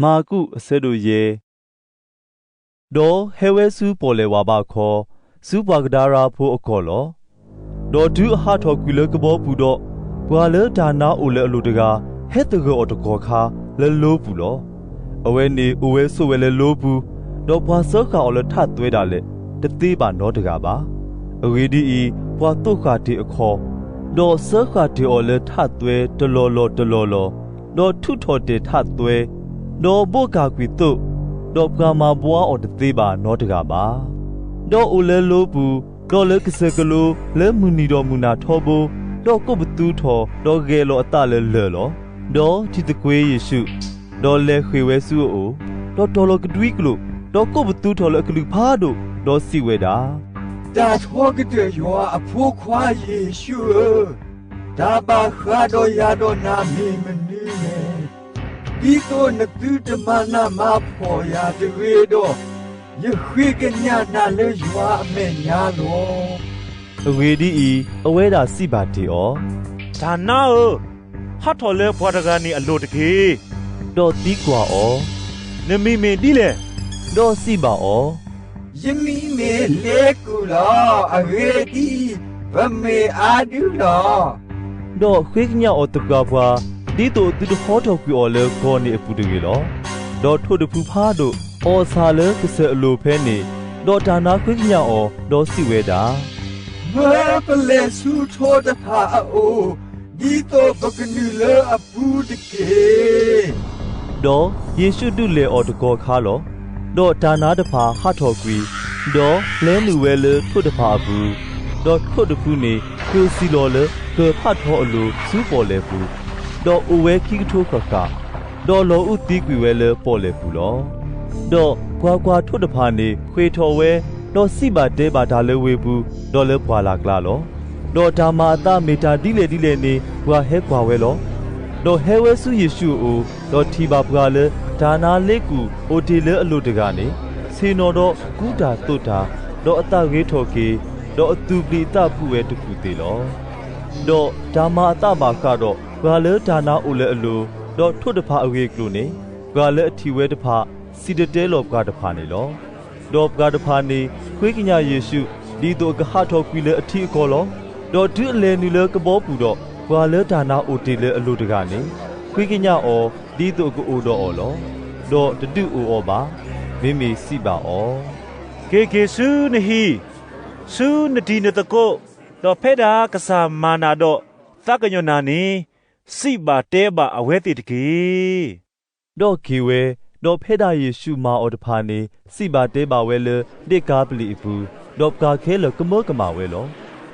မာကုအစဲတို့ရေဒေါ်ဟဲဝဲစုပေါ်လေဝါပါခေါ်စူပါကဒါရာဖို့အခေါ်လောဒေါ်ဒူအဟာထော်ကွေလကဘောပူတော့ဘွာလေဒါနာအိုလေအလူတကာဟဲ့တကောအတကောခါလဲလို့ပူလောအဝဲနေအဝဲဆိုဝဲလဲလို့ပူဒေါ်ဘွာစောခါအော်လထသွဲတာလေတသေးပါနော်တကာပါအဝေဒီဤဘွာတုတ်ခါတီအခေါ်ဒေါ်စောခါတီအော်လေထသွဲတလောလောဒေါ်ထုထော်တေထသွဲဒေါ်ဘောကာကွီတုဒေါ်ကမာဘွာအော်တသေးပါနော်တကာပါဒေါ်အိုလဲလို့ပူဒေါ်လေကစကလိုလဲမူနီတော်မူနာထောဘူဒေါ်ကုတ်ဘတူးထော်ဒေါ်ဂဲလောအတလဲလဲလောဒေါ်ချီတကွေးယေရှုဒေါ်လဲခွေဝဲစုအိုဒေါ်တော်လကဒွီကလိုဒေါ်ကုတ်ဘတူးထော်လဲကလူဖားတို့ဒေါ်စီဝဲတာဒါထောကတဲ့ယောအဖို့ခွာယေရှုဒါဘာခါတော့ရတော့နာမီမနီနဲ့ဒီတော့နတူတမနာမဖို့ရတဲ့ဝေတော့ယခွေကညာနာလေယောအမေညာတော့အဝေဒီဤအဝဲတာစီပါတီဩဒါနာဟာထော်လေဘွာတကနေအလို့တကေဒေါ်တီကွာဩနမီမီဒီလေဒေါ်စီပါဩယမီမေလေကူလောအဝေဒီဗမေအာဒူလောဒေါ်ခွေကညာဩတကဘွာဒီတို့သူတို့ဟောတော်ကွေဩလေခေါ်နေအပူတကေလောဒေါ်ထို့တဖူဖားတို့ဩစာလေကစအလိုဖဲနေဒေါ်ဒါနာခွေကညာဩဒေါ်စီဝဲတာမပလေစုထောတဖာအိုဒီတော့ဘကနီလေအပူတကေဒေါ်ယေရှုတုလေအော်တကောခါလောဒေါ်ဒါနာတဖာဟာထော်ကွီဒေါ်လဲနူဝဲလေထုတ်တဖာဘူးဒေါ်ထုတ်တဖူနေကျိုစီလောလေကေဖတ်ထောအလိုစူးပေါ်လေဘူးဒေါ်အဝဲခိကထိုးခကဒေါ်လောဥတီကွီဝဲလေပေါ်လေဘူးလောဒေါ်ကွာထုတ်တဖာနေခွေထော်ဝဲဒေါ်စီပါတဲပါဒါလေဝေဘူးဒေါ်လေဘွာလာကလာလောဒေါ်ဒါမာအသမီတာဒီလေနေဘွာဟဲကွာဝဲလောဒေါ်ဟဲဝဲစုယေရှုအိုဒေါ်ထီပါဘွာလေဒါနာလေးကူအိုတီလေအလိုတကနေဆေနော်တော့ကူတာတုတ်တာဒေါ်အတဝေးထော်ကေဒေါ်အတူပလီတပူဝဲတကူသေးလောဒေါ်ဒါမာအတပါကတော့ဘွာလေဒါနာအိုလေအလိုဒေါ်ထွတ်တဖာအဝေးကလိုနေဘွာလေအထီဝဲတဖာစီတတဲလောကတဖာနေလောဒေါ်ကတဖာနေခွေးကညာယေရှုဒီတော့ကဟာထော်ကွီလေအထီအကောလောဒေါ်ဒူအလဲနူလေကဘောပူတော့ဘွာလေဒါနာအိုတီလေအလိုတကနေခွေးကညာအော်ဒီတော့ကိုအိုတော့အော်လောဒေါ်တတူအိုအော်ပါမိမိစီပါအော်ကေဆူနဟီဆူနဒီနတကိုဒေါ်ဖဲတာကစားမာနာတော့သကညနာနေစီပါတဲပါအဝဲတိတကေဒေါ်ကေဝဲဒေါ်ဖဲတာယေရှုမာအော်တဖာနေစီပါတဲပါဝဲလေတိကားပလီဘူးဒေါ်ကာခဲလကမောကမာဝဲလော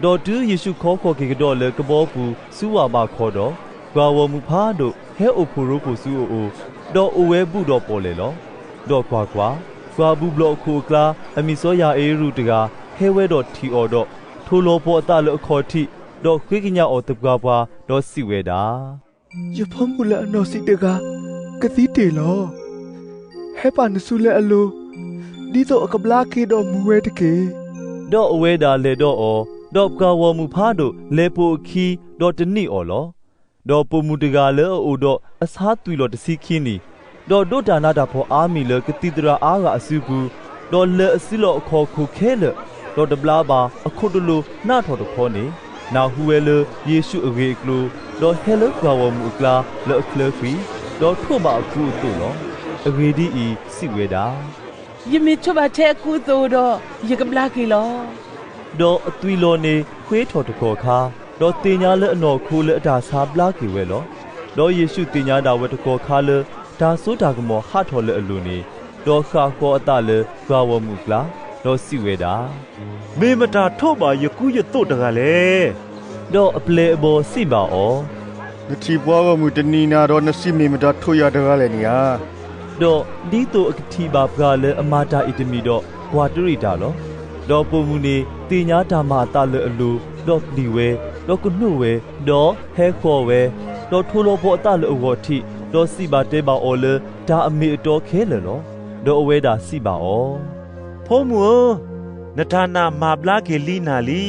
ဒေါ်တူယေရှုခေါ်ကေကတော့လေကဘောပူစူဝါပါခေါ်တော့ဂွာဝမူဖားတို့ဟဲအိုဖိုရိုကိုစူအိုဒေါ်အိုဝဲဘူးတော့ပေါ်လေလောဒေါ်ကွာဘူးဘလော့ခိုကလာအမီစောယာအေရူတကဟဲဝဲတော့ထီအော်တော့ထိုလိုပေါ်အတလအခေါ်ထိဒေါ်ခွေးကညာအော်တပွားပွားဒေါ်စီဝဲတာယဖမူလာနော်စီတကကတိတေလောဟဲပန်ဆူလေအလိုဒီတော့အကပလာကေတော့မူဝဲတကေဒေါ်အဝဲတာလေတော့အော်ဒေါ်ကဝမူဖားတို့လေပိုခီဒေါ်တနိအော်လောဒေါ်ပမူတကလေအိုတော့အစားသွီလော်တစီခင်းနီဒေါ်ဒိုတာနာတာဖောအာမီလေကတိတရာအားကအစုဘူးဒေါ်လေအစီလော်အခေါ်ခုခဲလေဒေါ်တပလာပါအခုတလူနာထော်တခေါ်နေနာဟူဝဲလေယေရှုအဝေကလိုဒေါ်ဟဲလကဝမူကလာလေအခလဖီဒေါ်ထို့ပါအခုတို့လောအဝေဒီဤစီဝဲတာယမီချဘတဲ့ကူတိုတော့ယကပလာကီလောဒေါ်အသွီလောနေခွေးထော်တခေါ်ခါဒေါ်တင်ညာလေအနော်ခိုးလေအတာစားပလာကီဝဲလောဒေါ်ယေရှုတင်ညာတာဝဲတခေါ်ခါလေဒါဆိုတာကမောဟာထော်လေအလူနေဒေါ်ခါကောအတလေဂွာဝမူကလာဒေါ်စီဝဲတာမေမတာထုတ်ပါယကူးရတုတ်တကလေဒေါ်အပလေအဘောစီပါအောနတိပွားဝမူတနီနာတော့နစီမေမတာထုတ်ရတကလေနီယာဒေါ်ဒီတိုအကတိပါကလေအမာတာအီတမီတော့ဂွာတူရီတာလောဒေါ်ပုံမူနေတင်ညာတာမာတလေအလူဒေါ်ဒီဝဲဒေါ်ကနုဝဲဒေါ်ဟဲခေါ်ဝဲဒေါ်ထိုလိုဘောအတလေအဝတိဒေါ်စီပါတဲပါအော်လေဒါအမေအတော်ခဲလေနော်ဒေါ်အဝဲတာစီပါအော်ဖုံးမူနထာနာမာဘလာကေလီနာလီ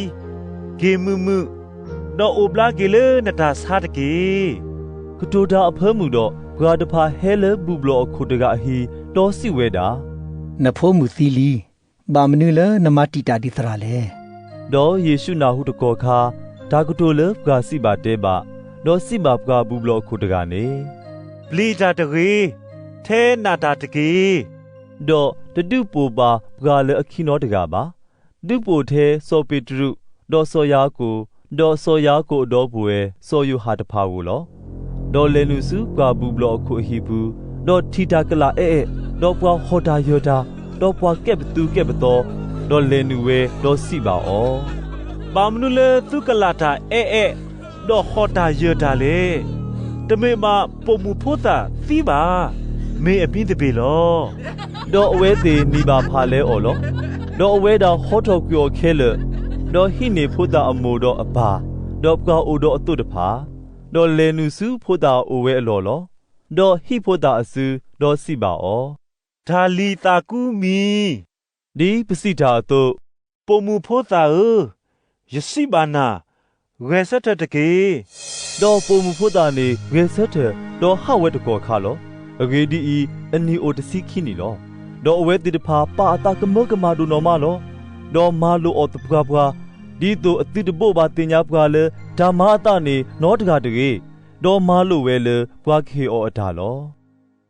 ဂေမူမူဒေါ်အိုဘလာကေလေနတာစားတကေကတိုတာအဖဲမှုတော့ဂ ราดพาเฮเลบุบลอคุตกะฮีดอสิเวดาน นโพมุซีลีบามนูเลนมาติตาดิสราเลดอเยซูนาหุตกอคาดากโตเลกาสิบาเตบะดอสิบาปกาบุบลอคุตกะเนปลีจาตะกีเทนาตาตะกีดอตะดุปูบาปกาเลอคิโนตกะบาดุปูเทโซปิตรุดอโซยากูดอโซยากูดอบุเอโซยูหาตพาวูลอดอเลนุสุกาบุบลอคุฮีบูดอทีตากลาเอดอปวาฮอดาโยดาดอปวาเก็บตูเก็บตอดอเลนูเวดอสิบาอบามนุเลตุกลาตาเอดอฮอดาเยดาเลตะเมมาปมูโพตาซีบาเมอบินตะเปลอดออเวตีนีบาพาเลออลอดออเวดาฮอตอกยอเคเลดอฮินีโพตาอโมดออบาดอกาโอดออตุตพาดอเลนูสุโพตาโอเวอลอลอดอฮิโพตาอซืดอสิบาอทาลีตากูมีดีปสิทาตุปมูโพตายสิบานาเวสตตะเกดอปมูโพตานีเวสตดอฮาเวตกอคาลออเกดีอีอันนีโอตสิคินีลอดอเวติตพาปาตากมกมาดูนอมาลอดอมาโลอตปกาปกาดีโตอติตโบบาติญาปกาเลဓမ္မအတနေနောတကတကေဒေါ်မာလိုဝဲလေဘွားခေအောအတာလော